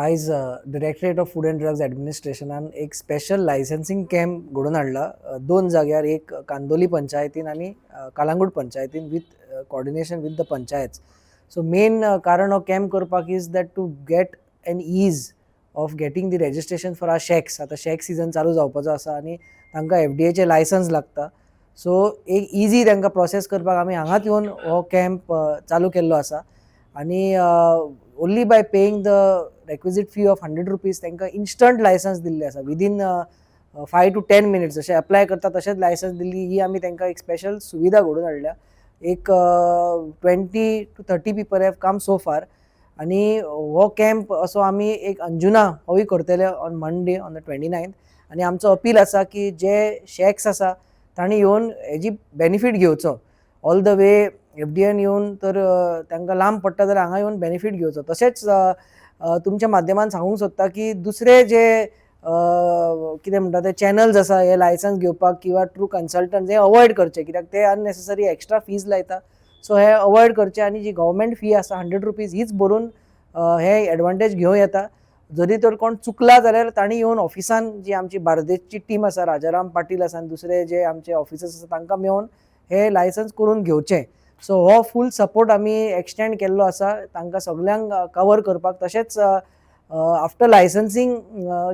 आयज directorate of food and drugs एडमिनिस्ट्रेशनान एक स्पेशल लायसन्सिंग कॅम्प घडोवन हाडला दोन जाग्यार, एक कांदोली पंचायतीन आनी कालांगूट पंचायतीन with coordination with the panchayats. So main कारण हो कॅम्प करपाक is that to get an ease of getting the registration for our shacks. आतां शेक सिजन चालू जावपाचो आसा आनी तांकां FDAचें लायसन्स लागता. सो एक इजी तांकां प्रोसेस करपाक आमी हांगाच येवन हो कॅम्प चालू केल्लो आसा आनी only by paying the requisite fee of 100 rupees तांकां इन्स्टंट लायसन्स दिल्ले आसा विदीन 5 to 10 मिनिट्स. जशें एप्लाय करता तशेंच लायसन्स दिल्ली ही आमी तांकां एक स्पेशल सुविधा घडोवन हाडल्या. एक 20 to 30 people have come so फार. आनी हो कॅम्प असो आमी एक अंजुना होय करतले on Monday on the 29th. आनी आमचो अपील आसा की जे शेक्स आसा तांणी येवन हेजी बेनिफीट घेवचो. ऑल द वे FDAन येवन तर तांकां लांब पडटा जाल्यार हांगा येवन बेनिफीट घेवचो. तशेंच तुमच्या माध्यमान सांगूंक सोदता की दुसरे जे कितें म्हणटा ते चॅनल्स आसा हे लायसन्स घेवपाक किंवा थ्रू कन्सल्टंट हे अवॉयड करचे, कित्याक ते अननेसेसरी एक्स्ट्रा फीज लायता. सो हे अवॉयड करचे आनी जी गव्हर्मेंट फी आसा 100 रुपीज हीच भरून हे एडवांटेज घेवं येता. जरी तर कोण चुकला जाल्यार तांणी येवन ऑफिसान जी आमची बार्देसची टीम आसा, राजाराम पाटील आसा आनी दुसरे जे आमचे ऑफिसर्स आसा तांकां मेळोन हे लायसन्स करून घेवचें. सो हो फूल सपोर्ट आमी एक्सटेंड केल्लो आसा तांकां सगल्यांक कवर करपाक. तशेंच आफ्टर लायसन्सींग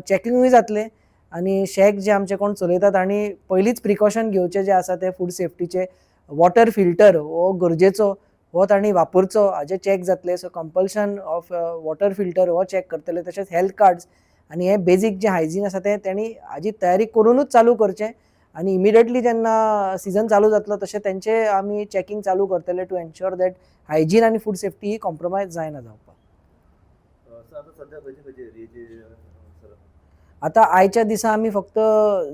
चॅकिंगूय जातलें आनी शेक जे आमचे कोण चलयता तांणी पयलींच प्रिकॉशन घेवचे जे आसा ते फूड सेफ्टीचे. वॉटर फिल्टर हो गरजेचो, हो तांणी वापरचो, हाजें चॅक जातलें. So compulsion of water filter हो चॅक करतले. तशेंच हेल्थ कार्ड्स आनी हे बेजीक जे हायजीन आसा ते तेणी हाजी तयारी करूनच चालू करचें आनी इमिडियटली जेन्ना सिजन चालू जातलो तशें तेंचे आमी चॅकिंग चालू करतले टू एन्श्योर दॅट हायजीन आनी फूड सेफ्टी ही कॉम्प्रोमायज जायना जावपाक. आतां आयच्या दिसा आमी फक्त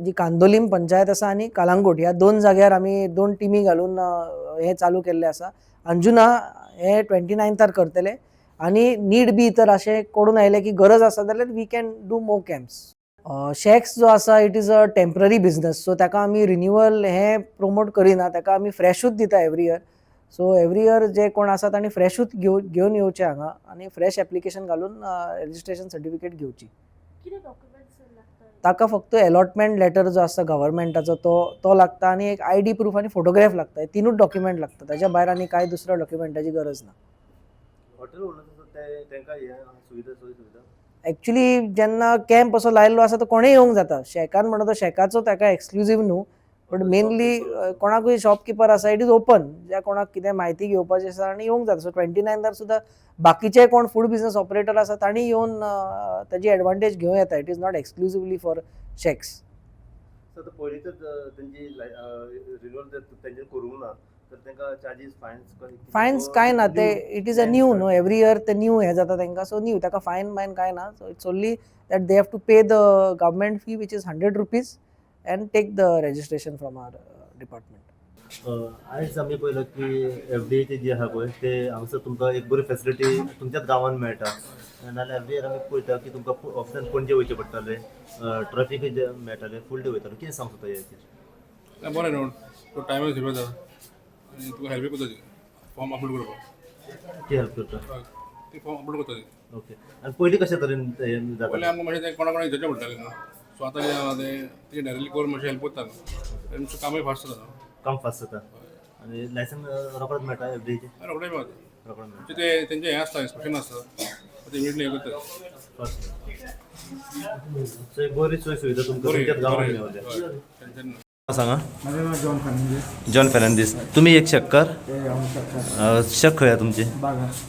जी कांदोलीम पंचायत आसा आनी कालांगूट ह्या दोन जाग्यार आमी दोन टिमी घालून हे चालू केल्ले आसा. अंजुना हे 29थार करतले आनी नीड बी तर अशें कळून आयलें की गरज आसा जाल्यार we can do more camps. Shacks जो आसा it is a temporary business. So ताका आमी रिन्युअल हे प्रमोट करिना, ताका आमी फ्रेशूच दिता every year. So every year जे कोण आसा तांणी फ्रेशूच घेवन येवचें हांगा आनी फ्रेश एप्लिकेशन घालून रेजिस्ट्रेशन सर्टिफिकेट घेवची. ताका फक्त अलॉटमेंट लेटर जो आसा गव्हर्मेंटाचो तो लागता आनी एक ID प्रूफ आनी फोटोग्राफ लागता. हे तीनूच डॉक्युमेंट लागता. ताच्या भायर आनी कांय दुसऱ्या डॉक्युमेंटाची गरज ना. एक्चुली जेन्ना कॅम्प असो लायल्लो आसा तो कोणेय येवंक जाता. शेकान म्हणटा तो शेकाचो ताका एक्सक्लुजीव न्हू, बट मेनली कोणाकूय शॉपकिपर आसा इट इज ओपन. ज्या कोणाक कितें म्हायती घेवपाची आसा आनी येवंक जाता. सो 29थार सुद्दां बाकीचे कोण फूड बिजनस ऑपरेटर आसा तांणी येवन ताजी एडवांटेज घेवं येता. It is not exclusively for shakes. फायन्स कांय ना. ते इट इज अ न्यू न्हू, एवरी इयर ते न्यू हे जाता तांकां. सो न्यू ताका फायन बायन कांय ना. So it's only that they have to pay the government fee which is 100 rupees and take the registration from our department. आयज आमी पळयलो की FDAचे जे आहा पळय ते हांगासर तुमकां एक बरी फॅसिलिटी तुमच्याच गांवांत मेळटा. नाल्यार एवरी इयर आमी पळयता की तुमकां ऑफिसान पणजे वयचें पडटालें, ट्रॅफिकूय जे मेळटालें, फूल डे वयतालो. कितें सांगू सोदता हेचेर? बरें न्हू, तो टायमार सेव जाता आनी तुका हेल्प करता फॉर्म अपलोड करपाक. ती हेल्प करता. ती फॉर्म अपलोड करता ती. ओके. आनी पयलीं कशे तरेन जाता? पयलीं आमकां मातशें तें कोणा विचारचें पडटालें न्हू. सो आतां कितें जालां तें डायरेक्टली करून मातशें हेल्प करता न्हू. आमचें कामूय फास्ट जाता. काम फास्ट जाता आनी लायसन रोखडोच मेळटा FDAचें? रोखडें मेळटा. रोखडो मेळटा. म्हणजे ते तेंचें हें आसता, इन्स्पेक्शन आसता, ते इमिडियटली हें करता. फास्ट. सो एक बरी सोय सुविधा तुमकां तुमच्याच गांवांत मेळटा. टेन्शन ना. सांगा. माझे नाव जॉन फर्नांडीस. जॉन फर्नांडीस. तुमी एक शेतकार? ते हांव शेतकार. शेत खंय तुमचे?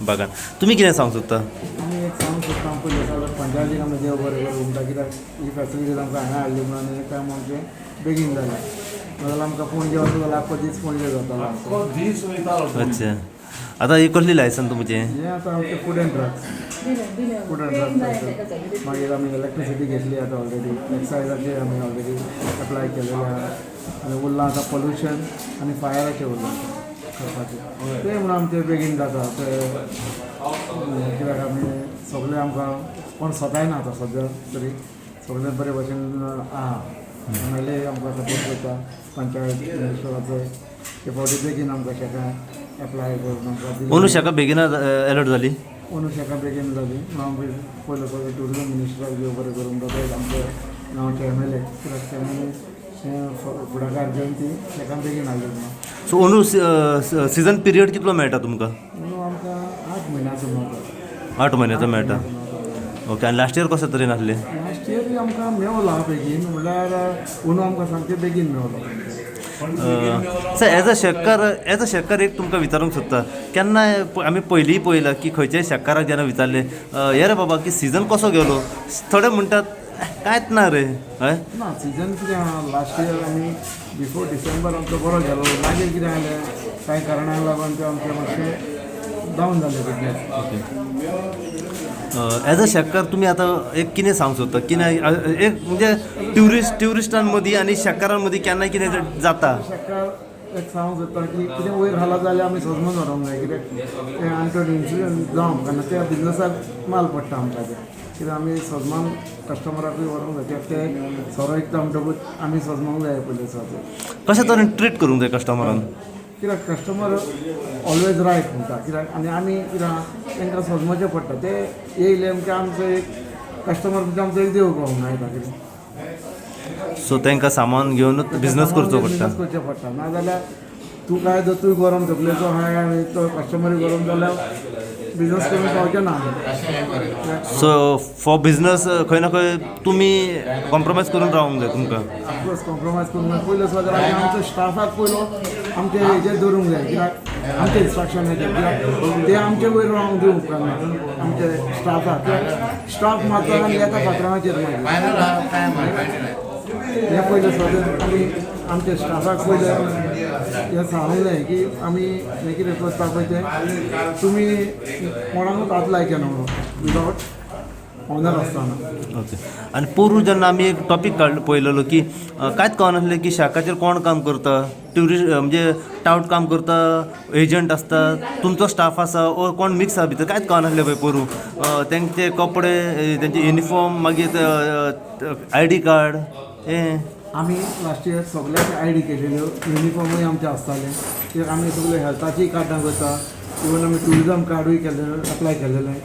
बागान. तुमी कितें सांगूंक सोदता? आमी एक सांगूंक सोदता आमकां पयलीं पंचायतीक आमकां देव बरें बरें उरता, कित्याक ही फॅसिलिटीज आमकां हांगा हाडली म्हणून हें काम आमचें बेगीन जालें. नाजाल्यार आमकां पणजे वचूंक जाल्यार आख्खो दीस पणजे जातालो. अच्छा. आतां ही कसली लायसन तुमचें? हें आतां आमचें फूड एंड ड्रग्स. मागीर आमी इलेक्ट्रिसिटी घेतली आतां ऑलरेडी. एक्सायजाचेर आमी ऑलरेडी एप्लाय केलेलें आहा. आनी उरलां आतां पोल्युशन आनी फायराचें उरलां करपाचें. तें म्हणून आमचें बेगीन जाता. कित्याक आमी सगळें आमकां कोण सदायना आतां सद्या तरी सगळें बरे भशेन आहा. MLA आमकां सपोर्ट करता, पंचायत मिनिस्टराचो ते फावटी बेगीन आमकां शेकां एप्लाय करून आमकां अंदू शेकां बेगीन अलर्ट जाली? अंदू शेका बेगीन जाली हांव पयलो पयलो टुरिजम मिनिस्टराक देव बरें करूं म्हणटा आमचे गांवचे MLA कित्याक तेणी फुडाकार घेवन ती शेका बेगीन हाडली म्हणून सो अंदू सिजन पिरियड कितलो मेळटा तुमकां? अंदू आमकां 8 म्हयन्याचो मेळटा. 8 म्हयन्याचो मेळटा. ओके. आनी लास्ट इयर कसो तरेन आसलें? लास्ट इयर आमकां मेवलो बेगीन म्हणल्यार अंदू आमकां सामकें बेगीन मेवलो. सर एज अ शेतकार एक तुमकां विचारूंक सोदता, केन्नाय आमी पयलींय पळयलां की खंयच्याय शेतकाराक जेन्ना विचारलें हे रे बाबा की सिजन कसो गेलो, थोडे म्हणटात कांयच ना रे. हय ना सिजन कितें आहा लास्ट इयर आमी बिफोर डिसेंबर आमचो बरो गेलो. मागीर कितें जालें कांय कारणांक लागून ते आमचें मातशें डावन जालें बिजनेस. एज अ शेतकार तुमी आतां एक कितें सांगूंक सोदता, कितें एक म्हणजे ट्युरिस्टां मदीं आनी शेतकारां मदीं केन्नाय कितें जाता? शेतकार एक सांगूंक सोदता की कितें वयर घाला जाल्यार आमी सजमून व्हरोंक जाय. कित्याक तें आमचो इन्सिडंट जावं उपकारना, त्या बिजनसाक माल पडटा आमकां तें. कित्याक आमी सजमान कस्टमराकूय व्हरोंक जाय. कित्याक ते सोरो विकता म्हणटकूच आमी सजमूंक जाय पयलीं दिसाचो. कशे तरेन ट्रीट करूंक जाय कस्टमरांक? कित्याक कस्टमर ऑलवेज रायट म्हणटा. कित्याक आनी आमी कित्याक तांकां सजमचें पडटा. ते येयले आमकां आमचो एक कस्टमर म्हणजे आमचो एक देव कळोंक मेळटा. कितें सो तांकां सामान घेवनूच बिजनस करचो पडटा. बिजनस करचें पडटा. नाजाल्यार तूं काय जर तूं गरम तकलेचो आहाय आनी तो कस्टमरूय गरम जाल्यार बिजनस करून पावचें ना आमी. सो फॉर बिजनस खंय ना खंय तुमी कॉम्प्रोमायज करून रावंक जाय तुमकां. ऑफकोर्स कॉम्प्रोमायज करूंक जाय. पयलो सुद्दां आमी आमच्या स्टाफाक पयलो आमचे हेजेर दवरूंक जाय. कित्याक आमचे इन्स्ट्रक्शन हेजेर कित्याक ते आमचे वयर रावंक दिवंक उपकारना आमचे स्टाफाक. कित्याक स्टाफ मारता आनी येता फातरांचेर मागीर. हे पयलें सुद्दां आमी आमच्या स्टाफाक पयलें हें सांगूंक जाय की आमी हें कितें करता पळय तें तुमी कोणाकूच हात लायचे न्हू विदावट ऑनर आसतना. ओके. आनी पोरूं जेन्ना आमी एक टॉपीक पळयलेलो की कांयच कळनासलें की शाकाचेर कोण काम करता, ट्युरिस्ट म्हणजे टावट काम करता, एजंट आसता, तुमचो स्टाफ आसा ओ कोण मिक्स आसा भितर कांयच कळनासलें पळय पोरूं. तेंचे कपडे, तेंचे युनिफॉर्म, मागीर ID कार्ड हें. आमी लास्ट इयर सगळ्याक ID केलेल्यो. युनिफॉर्मूय आमचे आसताले. कित्याक आमी सगळे हेल्थाचीय कार्डां करता. इवन आमी टुरिजम कार्डूय केलेलें एप्लाय केलेलें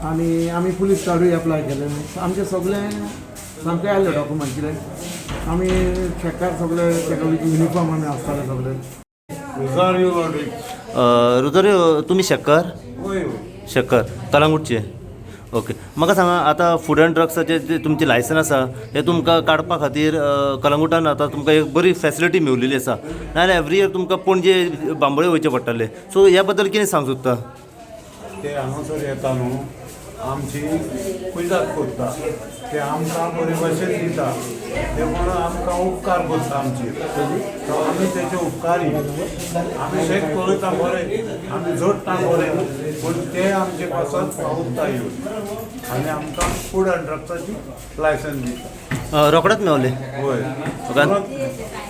आनी आमी पुलीस कार्डूय एप्लाय केलेलें. आमचें सगळें सामकें आयलें डॉक्युमेंट. कित्याक आमी शेतकार सगळे तेका युनिफॉर्म आमी आसताले सगळे. रुजोऱ्यो तुमी शेतकार? शेतकार कलंगूटचे. ओके. म्हाका सांगा आतां फूड एंड ड्रग्साचें जें तुमचें लायसन आसा हें तुमकां काडपा खातीर कलंगूटान आतां तुमकां एक बरी फॅसिलिटी मेवलेली आसा. नाजाल्यार एवरी इयर तुमकां पणजे बांबोळे वयचें पडटालें. सो ह्या बद्दल कितें सांगूंक सोदता? ते हांगासर येता न्हू आमची कुयदाद करता. ते आमकां बरे भशेन दिता. ते म्हणून आमकां उपकार करता आमचेर. सो आमी तेचे उपकारी. आमी शेत पळयता बरें, आमी जोडटा बरें, पूण ते आमचे पासत पावता येवन आनी आमकां फूड एंड ड्रग्साची लायसन दिता. रोखडेंच मेवलें? होय.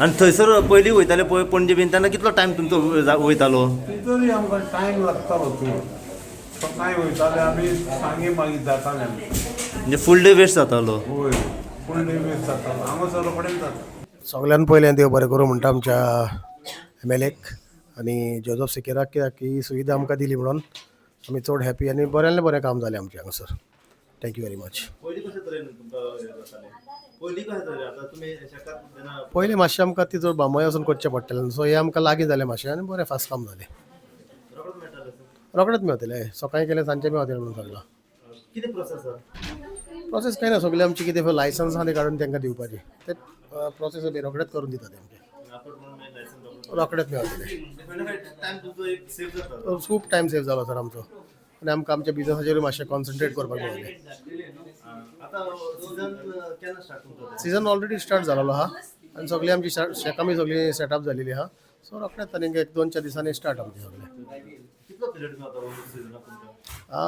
आनी थंयसर पयलीं वयताले पळय पणजे बीन तेन्ना कितलो टायम तुमचो वयतालो? तरी आमकां टायम लागतालो चड. सकाळीं वयताले आमी सांगे मागीर जाताले आमी. म्हणजे फूल डे वेस्ट जातालो? होय. फूल डे वेस्ट जातालो. हांगासर रोखडेंच जाता. सगळ्यान पयलें देव बरें करूं म्हणटा आमच्या MLAक आनी जोझफ सिकेराक कित्याक ही सुविधा आमकां दिली म्हणून आमी चड हॅपी आनी बऱ्यांतलें बरें काम जालें आमचें हांगासर. Thank you very much. पयलीं मातशें आमकां ती चड बांबोळे वचून करचें पडटलें. सो हें आमकां लागीं जालें मातशें आनी बरें फास्ट काम जालें. रोखडेंच मेवतलें. सकाळीं केलें सांजचें मेवतलें म्हणून सांगलां. प्रोसेस कांय ना. सगळें आमचें कितें लायसन्स आहा तें काडून तांकां दिवपाचें. ते प्रोसेस बी रोखडेंच करून दिता ते आमचे. रोखडेंच मेवतलें. खूब टायम सेव जालो सर आमचो आनी आमकां आमच्या बिजनसाचेरूय मातशें कॉन्सन्ट्रेट करपाक मेळटलें. सिजन ऑलरेडी स्टार्ट जालोलो आहा आनी सगळीं आमची शेकांबी सगळीं सेटअप जालेली आहा. सो रोखडेंच आनीक 1-2 दिसांनी स्टार्ट आमचें सगळें.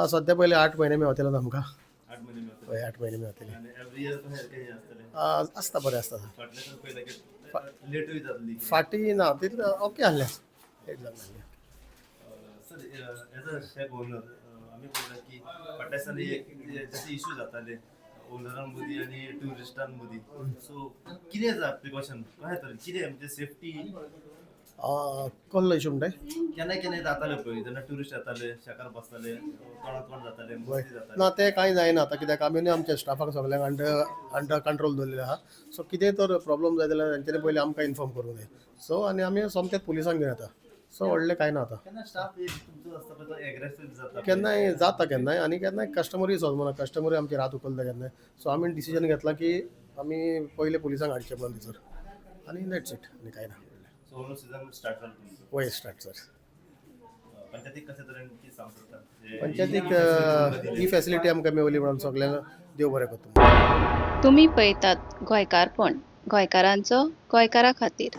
सद्या पयलीं 8 म्हयने मेवतले आमकां. 8 म्हयने मेवतले. आसता बरें आसता. फाटीं ना तितलें ओके आहलें. लेट जालें. आमी पळयलां की फाटल्या दिसांनी जशे इश्यू जाताले ओनरां मदीं आनी ट्युरिस्टां मदीं. सो कितें प्रिकॉशन कशें तरेन कितें म्हणजे सेफ्टी? कसलो इशू म्हणटाय केन्ना केन्ना जाताले पळय जेन्ना ट्युरिस्ट येताले शेकार बसताले तोंडात जाताले मस्ती जाताले ना ते कांय जायना आतां कित्याक आमी न्हू आमच्या स्टाफाक सगळ्यांक अंडर कंट्रोल दवरलेले आहा सो कितेंय तर प्रॉब्लम जाय जाल्यार तांच्यांनी पयलीं आमकां इन्फॉर्म करूंक जाय सो आनी आमी सोमतेच पुलिसांक घेवन येता सो व्हडलें कांय ना आतां केन्ना स्टाफ तुमचो आसता पळय तो एग्रेसीव जाता केन्नाय जाता केन्नाय आनी केन्नाय कस्टमरूय सोजमना कस्टमरूय आमची रात उखलता केन्नाय सो आमी डिसिजन घेतलां की आमी पयले पुलिसांक हाडचें म्हणून थंयसर आनी दॅट्स इट आनी कांय ना सो हो सीझन स्टार्ट जालो तुमचो वय स्टार्ट सर पंचायतीक कशे तरेन कितें सांगता पंचायतीक ही फॅसिलिटी आमकां मेवली म्हणून सगळ्यांक देव बरें करता तुम्ही पळयतात गोंयकारपण गोंयकारांचो गोंयकारा खातीर.